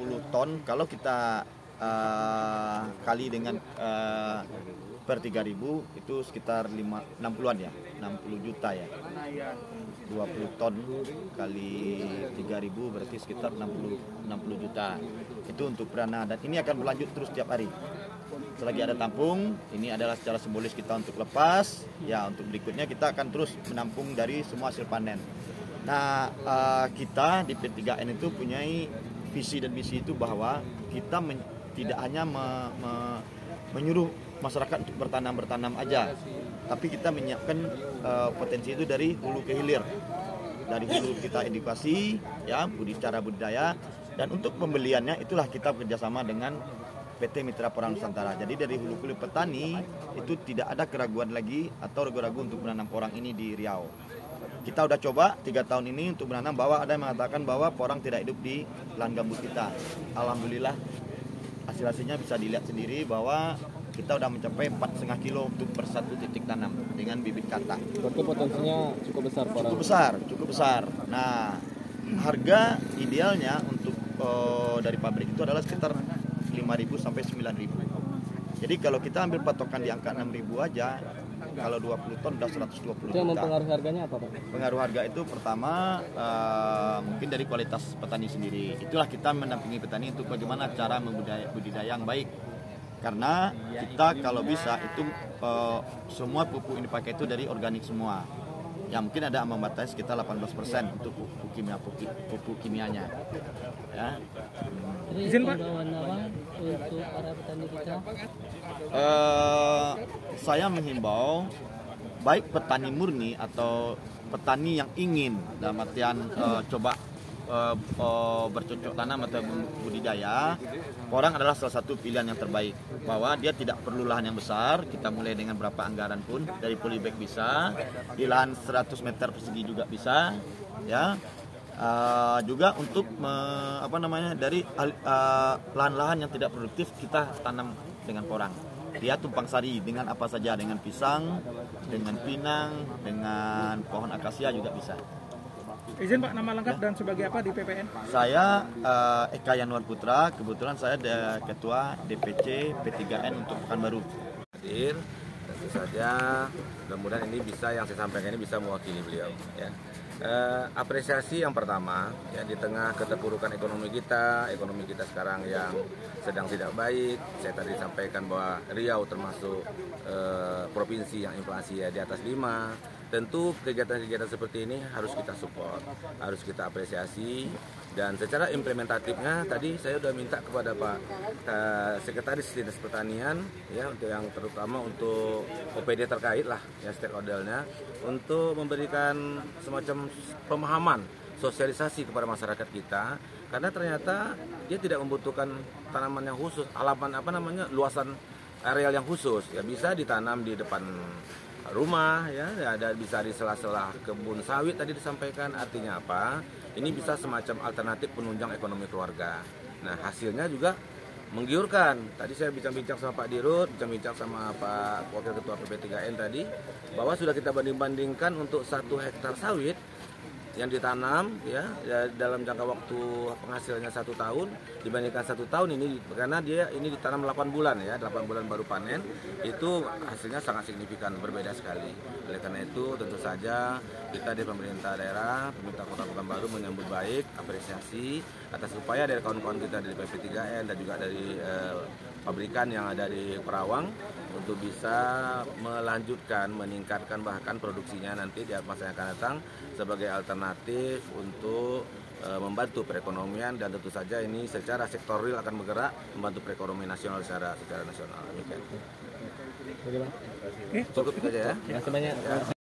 20 ton kalau kita kali dengan per 3.000 itu sekitar 60-an ya, 60 juta ya. 20 ton kali 3.000 berarti sekitar 60 juta. Itu untuk perdana dan ini akan berlanjut terus tiap hari. Selagi ada tampung, ini adalah secara simbolis kita untuk lepas. Ya, untuk berikutnya kita akan terus menampung dari semua hasil panen. Nah, kita di P3N itu punya visi dan misi itu bahwa kita tidak hanya menyuruh masyarakat untuk bertanam aja, tapi kita menyiapkan potensi itu dari hulu ke hilir. Dari hulu kita edukasi, ya, cara budidaya, dan untuk pembeliannya itulah kita bekerjasama dengan PT Mitra Porang Nusantara. Jadi dari hulu ke hilir petani itu tidak ada keraguan lagi atau ragu-ragu untuk menanam porang ini di Riau. Kita udah coba 3 tahun ini untuk menanam, bahwa ada yang mengatakan bahwa porang tidak hidup di lahan gambut kita. Alhamdulillah hasil-hasilnya bisa dilihat sendiri bahwa kita udah mencapai 4,5 kilo untuk per satu titik tanam dengan bibit kata. Berarti potensinya cukup besar porang. Cukup besar. Nah, harga idealnya untuk dari pabrik itu adalah sekitar 5.000 sampai 9.000. Jadi kalau kita ambil patokan di angka 6.000 aja, kalau 20 ton udah 120 juta. Itu yang mempengaruhi harganya apa, Pak? Pengaruh harga itu pertama mungkin dari kualitas petani sendiri. Itulah kita mendampingi petani untuk bagaimana cara budidaya yang baik. Karena kita kalau bisa itu semua pupuk ini pakai itu dari organik semua. Ya mungkin ada ambang batas sekitar 18% untuk pupuk kimianya. Ya. Izin Pak, untuk para petani kita. Saya menghimbau baik petani murni atau petani yang ingin dalam artian coba bercocok tanam atau budidaya, porang adalah salah satu pilihan yang terbaik. Bahwa dia tidak perlu lahan yang besar, kita mulai dengan berapa anggaran pun, dari polybag bisa, di lahan 100 meter persegi juga bisa, ya. Juga untuk dari lahan-lahan yang tidak produktif kita tanam dengan porang. Dia tumpang sari dengan apa saja, dengan pisang, dengan pinang, dengan pohon akasia juga bisa. Izin Pak, nama lengkap dan sebagai apa di PPN? Saya Eka Yanuar Putra, kebetulan saya Ketua DPC P3N untuk Pekanbaru. Hadir, tentu saja mudah-mudahan ini bisa, yang saya sampaikan ini bisa mewakili beliau. Ya. Apresiasi yang pertama, ya, di tengah keterpurukan ekonomi kita sekarang yang sedang tidak baik. Saya tadi sampaikan bahwa Riau termasuk provinsi yang inflasi di atas 5. Tentu kegiatan-kegiatan seperti ini harus kita support, harus kita apresiasi, dan secara implementatifnya tadi saya sudah minta kepada Pak Sekretaris Dinas Pertanian, ya, untuk yang terutama untuk OPD terkait lah, ya, stakeholdernya, untuk memberikan semacam pemahaman, sosialisasi kepada masyarakat kita, karena ternyata dia tidak membutuhkan tanaman yang khusus, luasan areal yang khusus, ya, bisa ditanam di depan rumah, ya, ada bisa di sela-sela kebun sawit tadi disampaikan. Artinya apa? Ini bisa semacam alternatif penunjang ekonomi keluarga. Nah, hasilnya juga menggiurkan. Tadi saya bincang-bincang sama Pak Dirut, bincang-bincang sama Pak Wakil Ketua PP3N tadi, bahwa sudah kita banding-bandingkan untuk 1 hektar sawit yang ditanam, ya, dalam jangka waktu penghasilannya 1 tahun dibandingkan 1 tahun ini, karena dia ini ditanam 8 bulan, ya, 8 bulan baru panen, itu hasilnya sangat signifikan, berbeda sekali. Oleh karena itu tentu saja kita di pemerintah daerah, pemerintah Kota Pekanbaru menyambut baik, apresiasi atas upaya dari kawan-kawan kita dari PP3N dan juga dari pabrikan yang ada di Perawang untuk bisa melanjutkan, meningkatkan bahkan produksinya nanti di masa yang akan datang sebagai alternatif untuk membantu perekonomian, dan tentu saja ini secara sektorial akan bergerak membantu perekonomian nasional secara nasional. Demikian. Bagaimana? Cukup itu aja, ya. Terima kasih banyak.